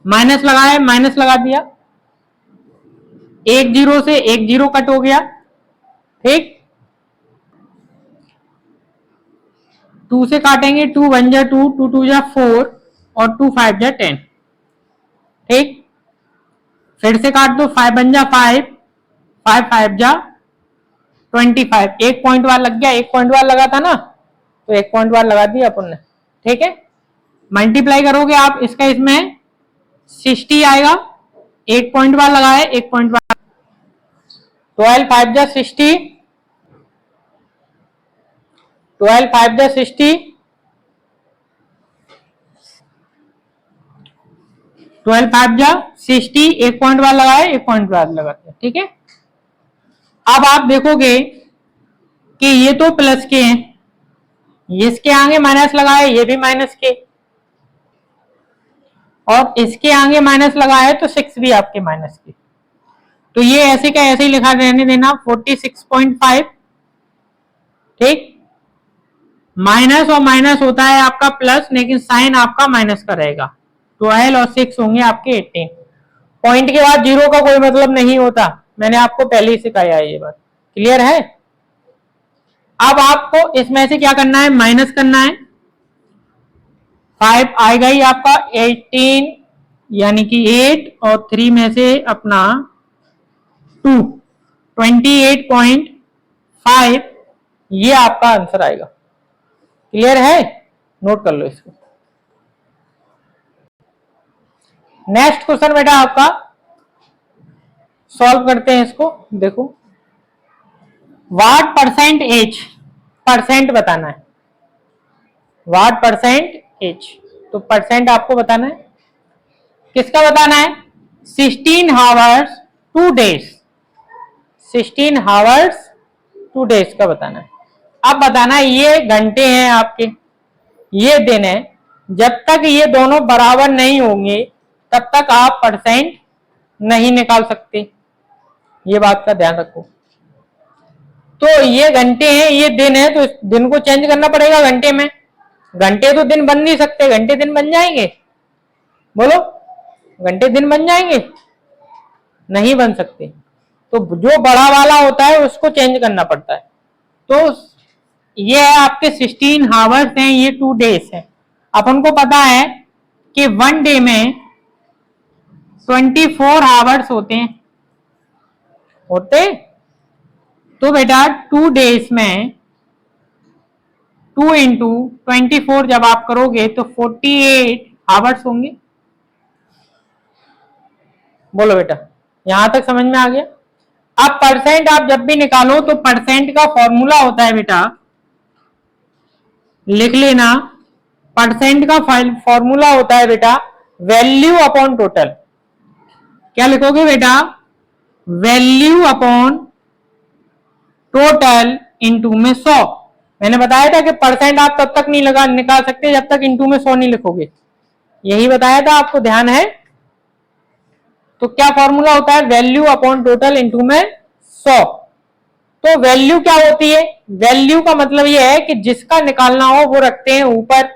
माइनस लगाए माइनस लगा दिया, एक जीरो से एक जीरो कट हो गया, ठीक। 2 से काटेंगे 2 1 जा 2, 2 2 जा 4 और 2 5 जा 10, ठीक। फिर से काट दो, 5 1 जा 5, 5 5 जा 25। एक पॉइंट बार लग गया, एक पॉइंट बार लगा था ना तो एक पॉइंट बार लगा दिया अपन ने, ठीक है। मल्टीप्लाई करोगे आप इसका इसमें 60 आएगा, एक पॉइंट बार लगाए एक पॉइंट बार, 12 5 जा 60, 12 5 जा 60, 12 5 जा 60, एक पॉइंट बाद लगाए, एक पॉइंट बाद लगाते हैं, ठीक है। अब आप देखोगे कि ये तो प्लस के हैं, इसके आगे माइनस लगाए, ये भी माइनस के, और इसके आगे माइनस लगाए तो 6 भी आपके माइनस के। तो ये ऐसे का ऐसे ही लिखा रहने देना 46.5, ठीक। माइनस और माइनस होता है आपका प्लस, लेकिन साइन आपका माइनस का रहेगा। 12 और 6 होंगे आपके 18। पॉइंट के बाद जीरो का कोई मतलब नहीं होता, मैंने आपको पहले ही सिखाया है, ये बात क्लियर है। अब आपको इसमें से क्या करना है, माइनस करना है। 5 आएगा ही आपका 18, यानी कि 8 और 3 में से अपना 2, 28.5, ये आपका आंसर आएगा। क्लियर है, नोट कर लो इसको। नेक्स्ट क्वेश्चन बेटा आपका सॉल्व करते हैं इसको। देखो, व्हाट परसेंट एज, परसेंट बताना है, व्हाट परसेंट एज, तो परसेंट आपको बताना है। किसका बताना है, 16 हावर्स 2 डेज, 16 हावर्स 2 डेज का बताना है। अब बताना है ये घंटे हैं आपके, ये दिन है, जब तक ये दोनों बराबर नहीं होंगे तब तक आप परसेंट नहीं निकाल सकते, ये बात का ध्यान रखो। तो ये घंटे हैं, ये दिन है, तो दिन को चेंज करना पड़ेगा घंटे में। घंटे तो दिन बन नहीं सकते, घंटे दिन बन जाएंगे, बोलो घंटे दिन बन जाएंगे, नहीं बन सकते। तो जो बड़ा वाला होता है उसको चेंज करना पड़ता है। तो ये है आपके 16 हावर्स हैं, ये 2 डेज है। अपन को पता है कि 1 डे में 24 हावर्स होते हैं, तो बेटा 2 डेज में 2 इंटू 24 जब आप करोगे तो 48 हावर्स होंगे। बोलो बेटा, यहां तक समझ में आ गया। अब परसेंट आप जब भी निकालो तो परसेंट का फॉर्मूला होता है बेटा, लिख लेना, परसेंट का फॉर्मूला होता है बेटा वैल्यू अपॉन टोटल। क्या लिखोगे बेटा, वैल्यू अपॉन टोटल इंटू में 100। मैंने बताया था कि परसेंट आप तब तक नहीं निकाल सकते जब तक इंटू में 100 नहीं लिखोगे, यही बताया था आपको, ध्यान है। तो क्या फॉर्मूला होता है, वैल्यू अपॉन टोटल इंटू में 100। तो वैल्यू क्या होती है, वैल्यू का मतलब यह है कि जिसका निकालना हो वो रखते हैं ऊपर,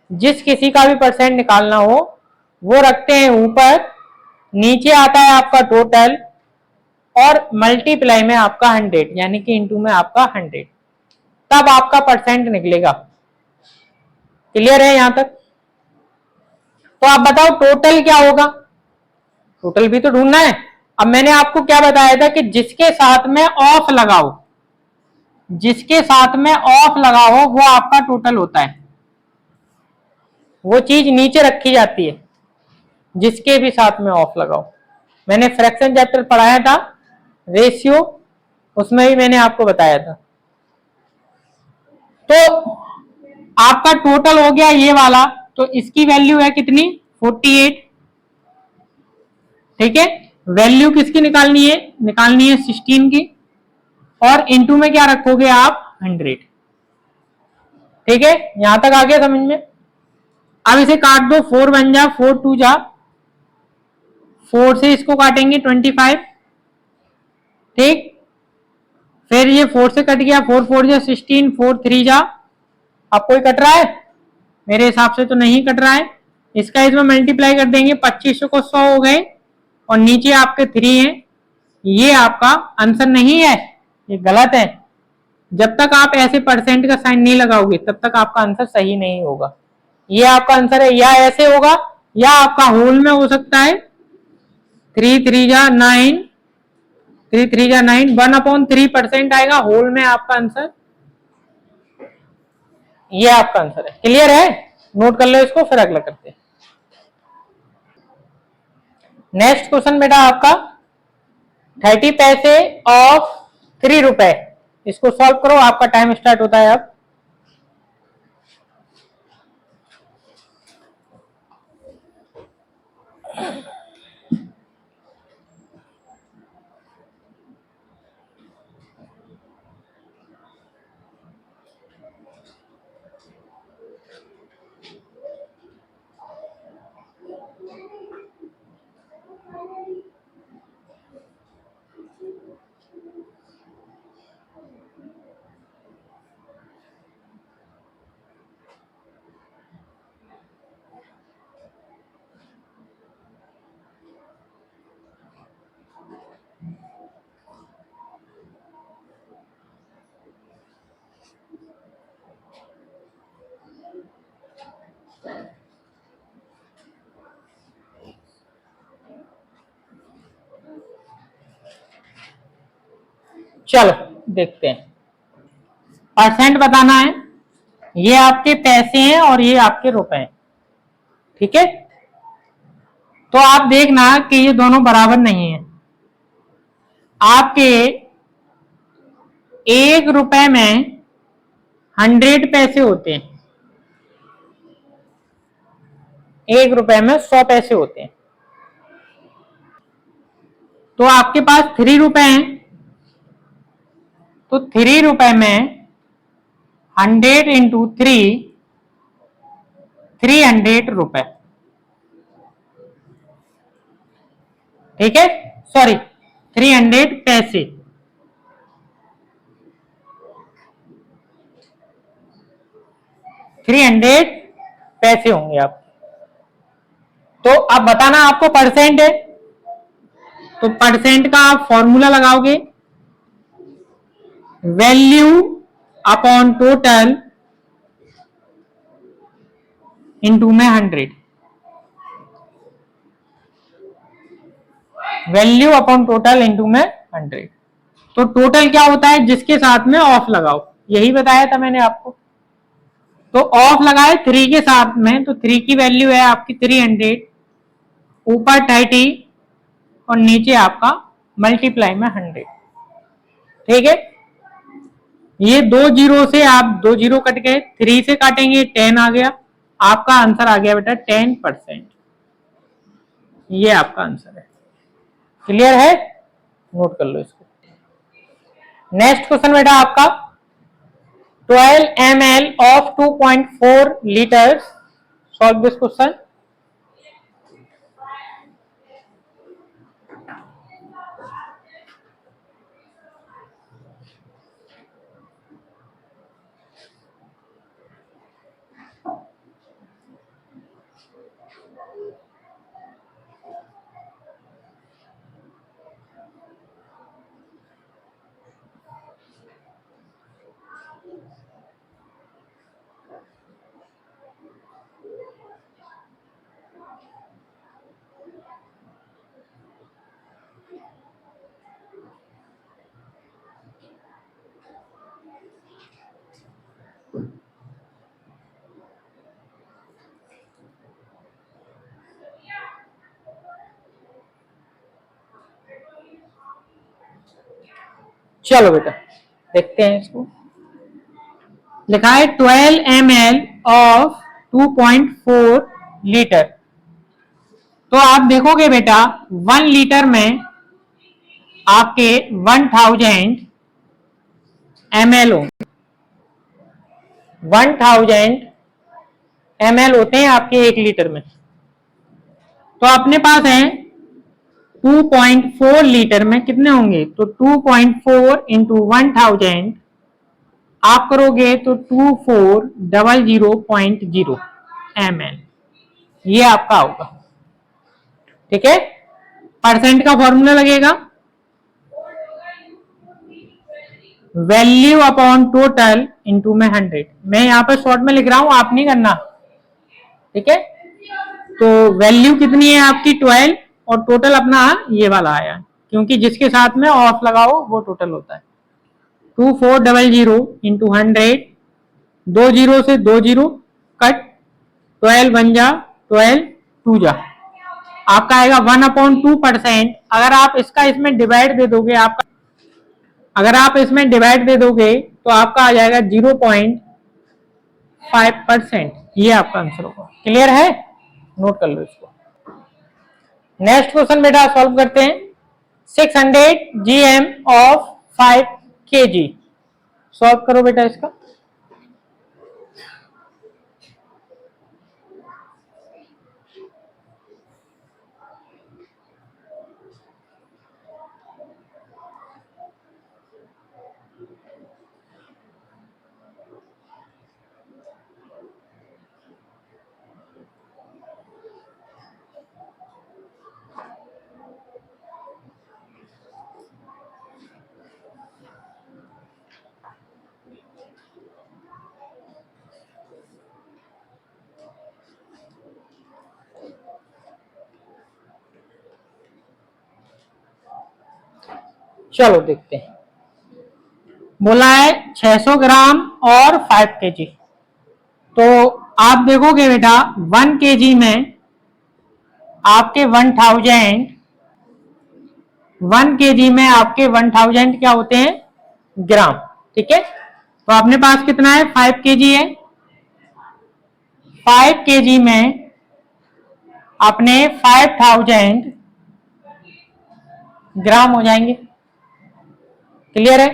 जिस किसी का भी परसेंट निकालना हो वो रखते हैं ऊपर, नीचे आता है आपका टोटल, और मल्टीप्लाई में आपका 100, यानी कि इंटू में आपका 100, तब आपका परसेंट निकलेगा। क्लियर है यहां तक। तो आप बताओ टोटल क्या होगा, टोटल भी तो ढूंढना है। अब मैंने आपको क्या बताया था कि जिसके साथ में ऑफ लगाओ, जिसके साथ में ऑफ लगाओ वो आपका टोटल होता है, वो चीज नीचे रखी जाती है, जिसके भी साथ में ऑफ लगाओ। मैंने फ्रैक्शन चैप्टर पढ़ाया था, रेशियो, उसमें भी मैंने आपको बताया था। तो आपका टोटल हो गया ये वाला, तो इसकी वैल्यू है कितनी, 48, ठीक है। वैल्यू किसकी निकालनी है, 16 की, और इंटू में क्या रखोगे आप, 100, ठीक है। यहां तक आ गया समझ में। अब इसे काट दो, 4 बन जा, 4 2 जा, 4 से इसको काटेंगे 25, ठीक। फिर ये 4 से कट गया, 4 4 जा 16, 4 3 जा। अब कोई कट रहा है, मेरे हिसाब से तो नहीं कट रहा है। इसका इसमें मल्टीप्लाई कर देंगे, 25 को 100 हो गए, और नीचे आपके 3 है, ये आपका आंसर नहीं है, ये गलत है। जब तक आप ऐसे परसेंट का साइन नहीं लगाओगे तब तक आपका आंसर सही नहीं होगा। ये आपका आंसर है, या ऐसे होगा या आपका होल में हो सकता है, 3 3 जा 9, 3 3 जा 9, 1/3% आएगा होल में आपका आंसर, ये आपका आंसर है। क्लियर है, नोट कर लो इसको, फिर अगला करते हैं। नेक्स्ट क्वेश्चन बेटा आपका 30 पैसे ऑफ 3 रुपए, इसको सॉल्व करो, आपका टाइम स्टार्ट होता है अब। चलो देखते हैं, परसेंट बताना है, ये आपके पैसे हैं और ये आपके रुपए हैं, ठीक है। तो आप देखना कि ये दोनों बराबर नहीं है। आपके 1 रुपए में 100 पैसे होते हैं, 1 रुपए में 100 पैसे होते हैं। तो आपके पास 3 रुपए हैं, तो 3 रुपए में 100 इंटू 300 रुपए, ठीक है। सॉरी, 300 पैसे, पैसे होंगे आप। तो अब बताना आपको परसेंट है, तो परसेंट का आप फॉर्मूला लगाओगे, वैल्यू अपॉन टोटल इंटू में 100, वैल्यू अपॉन टोटल इंटू में 100। तो टोटल क्या होता है, जिसके साथ में ऑफ लगाओ, यही बताया था मैंने आपको। तो ऑफ लगाए 3 के साथ में, तो 3 की वैल्यू है आपकी 300, ऊपर 30 और नीचे आपका मल्टीप्लाई में 100, ठीक है। ये 2 जीरो से आप 2 जीरो कट गए, 3 से काटेंगे 10 आ गया, आपका आंसर आ गया बेटा 10%। ये आपका आंसर है। क्लियर है, नोट कर लो इसको। नेक्स्ट क्वेश्चन बेटा आपका 12 ml of 2.4 liters, solve this question। चलो बेटा देखते हैं इसको। लिखा है 12 ml ऑफ 2.4 लीटर। तो आप देखोगे बेटा 1 लीटर में आपके 1000 ml होंगे, 1000 ml होते हैं आपके 1 लीटर में। तो अपने पास है 2.4 लीटर में कितने होंगे, तो 2.4 इंटू 1000 आप करोगे तो 2400.0 ml, ये आपका होगा, ठीक है। परसेंट का फॉर्मूला लगेगा वैल्यू अपॉन टोटल इंटू में 100। मैं यहाँ पर शॉर्ट में लिख रहा हूं, आप नहीं करना, ठीक है। तो वैल्यू कितनी है आपकी 12 और टोटल अपना ये वाला आया, क्योंकि जिसके साथ में ऑफ लगाओ वो टोटल होता है। 2400 इंटू 100, 2 जीरो से 2 जीरो कट, 12 1 जा 12 2 जा, आपका आएगा 1/2%। अगर आप इसका इसमें डिवाइड दे दोगे, आपका अगर आप इसमें डिवाइड दे दोगे तो आपका आ जाएगा 0.5%। ये आपका आंसर होगा। क्लियर है, नोट कर लो इसको। नेक्स्ट क्वेश्चन बेटा सॉल्व करते हैं। 600 GM ऑफ 5 kg। सॉल्व करो बेटा इसका। चलो देखते हैं। बोला है 600 ग्राम और 5 kg। तो आप देखोगे बेटा 1 kg में आपके 1000 क्या होते हैं? ग्राम। ठीक है, तो अपने पास कितना है? 5 kg है। 5 kg में अपने 5000 ग्राम हो जाएंगे। क्लियर है?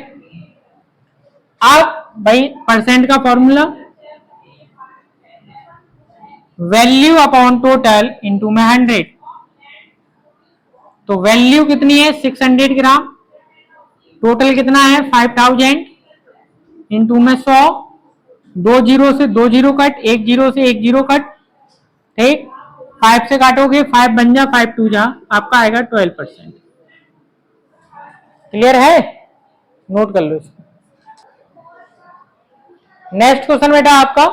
अब भाई परसेंट का formula, value upon total into में 100। तो वैल्यू कितनी है? 600 ग्राम। टोटल कितना है? 5000 इंटू में 100। 2 जीरो से 2 जीरो कट, 1 जीरो से 1 जीरो कट। ठीक, 5 से काटोगे 5 बन जा, 5 2 जा, आपका आएगा 12%। क्लियर है? नोट कर लो इसको। नेक्स्ट क्वेश्चन बेटा आपका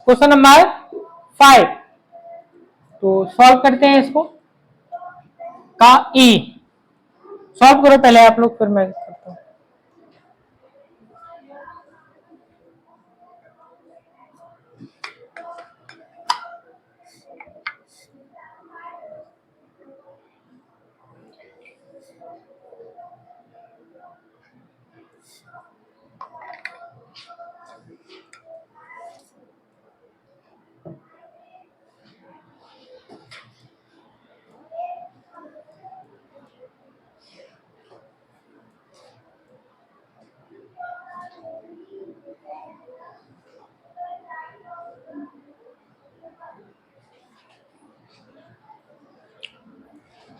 क्वेश्चन नंबर 5। तो सॉल्व करते हैं इसको का ई। सॉल्व करो पहले आप लोग, फिर मैं करता हूं।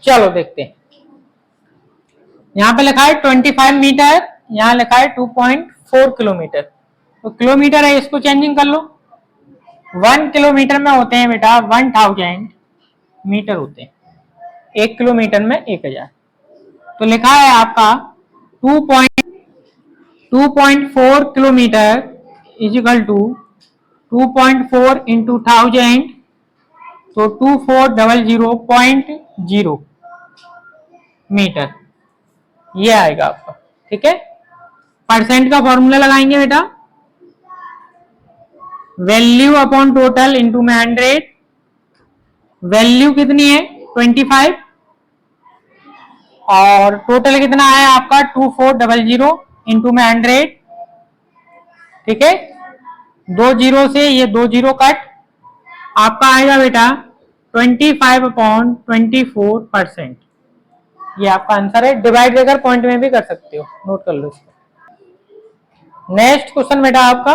चलो देखते हैं। यहां पे लिखा है 25 मीटर, यहां लिखा है 2.4 किलोमीटर। तो किलोमीटर है, इसको चेंजिंग कर लो। 1 किलोमीटर में होते हैं बेटा 1000 मीटर होते हैं। 1 किलोमीटर में 1000। तो लिखा है आपका 2.4 kilometre is equal to 2.4 into 1000। तो 2400.0 मीटर ये आएगा आपका। ठीक है, परसेंट का फॉर्मूला लगाएंगे बेटा, वैल्यू अपॉन टोटल इंटू में 100। वैल्यू कितनी है? 25 और टोटल कितना है आपका? 2400 इंटू में 100। ठीक है, 2 जीरो से ये 2 जीरो कट, आपका आएगा बेटा 25/24%। ये आपका आंसर है। डिवाइड देकर पॉइंट में भी कर सकते हो, नोट कर लो इसको। नेक्स्ट क्वेश्चन बेटा आपका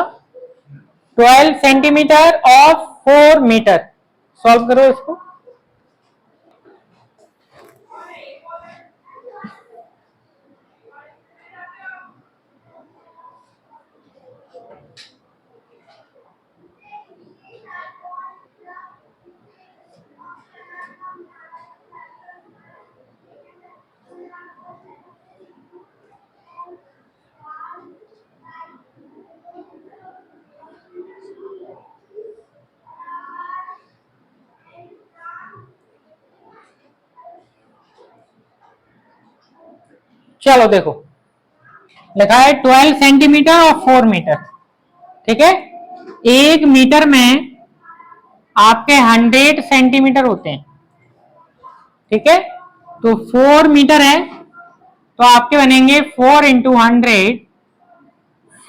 12 सेंटीमीटर और 4 मीटर। सॉल्व करो इसको। चलो देखो, लिखा है 12 सेंटीमीटर और 4 मीटर। ठीक है, 1 मीटर में आपके 100 सेंटीमीटर होते हैं। ठीक है, तो 4 मीटर है तो आपके बनेंगे 4 इंटू 100,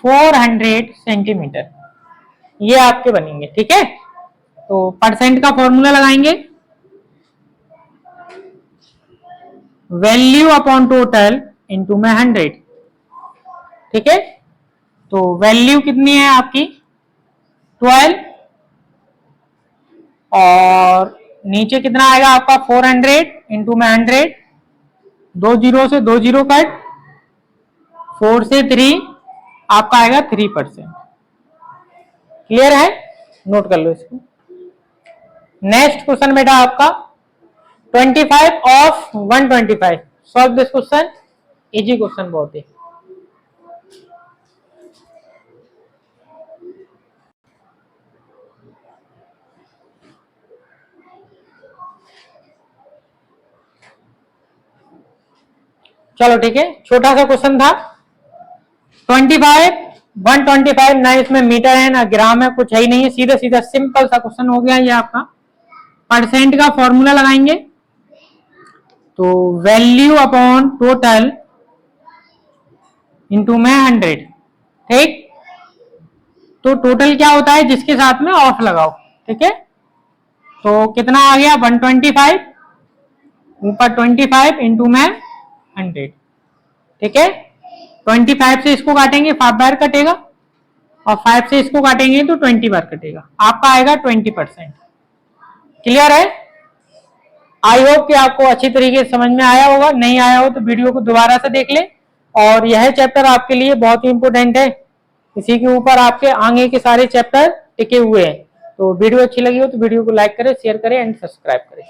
400 सेंटीमीटर ये आपके बनेंगे। ठीक है, तो परसेंट का फॉर्मूला लगाएंगे, वैल्यू अपॉन टोटल इंटू में 100। ठीक है, तो वैल्यू कितनी है आपकी 12 और नीचे कितना आएगा आपका 400 इंटू में 100, 2 जीरो से 2 जीरो कट, 4 से 3 आपका आएगा 3%। क्लियर है, नोट कर लो इसको। नेक्स्ट क्वेश्चन बेटा आपका 25 of 125। Solve this question, easy question बहुत है। चलो ठीक है, छोटा सा क्वेश्चन था। 25 125, ना इसमें मीटर है ना ग्राम है, कुछ है ही नहीं है, सीधा सीधा सिंपल सा क्वेश्चन हो गया ये आपका। परसेंट का फॉर्मूला लगाएंगे, तो वैल्यू अपॉन टोटल इंटू में 100। ठीक, तो टोटल क्या होता है जिसके साथ में ऑफ लगाओ। ठीक है, तो कितना आ गया 125, ऊपर 25 इंटू में 100। ठीक है, 25 से इसको काटेंगे 5 बार कटेगा, और 5 से इसको काटेंगे तो 20 बार कटेगा, आपका आएगा 20%। क्लियर है, आई होप कि आपको अच्छी तरीके से समझ में आया होगा। नहीं आया हो तो वीडियो को दोबारा से देख ले, और यह चैप्टर आपके लिए बहुत ही इंपॉर्टेंट है, इसी के ऊपर आपके आगे के सारे चैप्टर टिके हुए हैं। तो वीडियो अच्छी लगी हो तो वीडियो को लाइक करें, शेयर करें एंड सब्सक्राइब करें।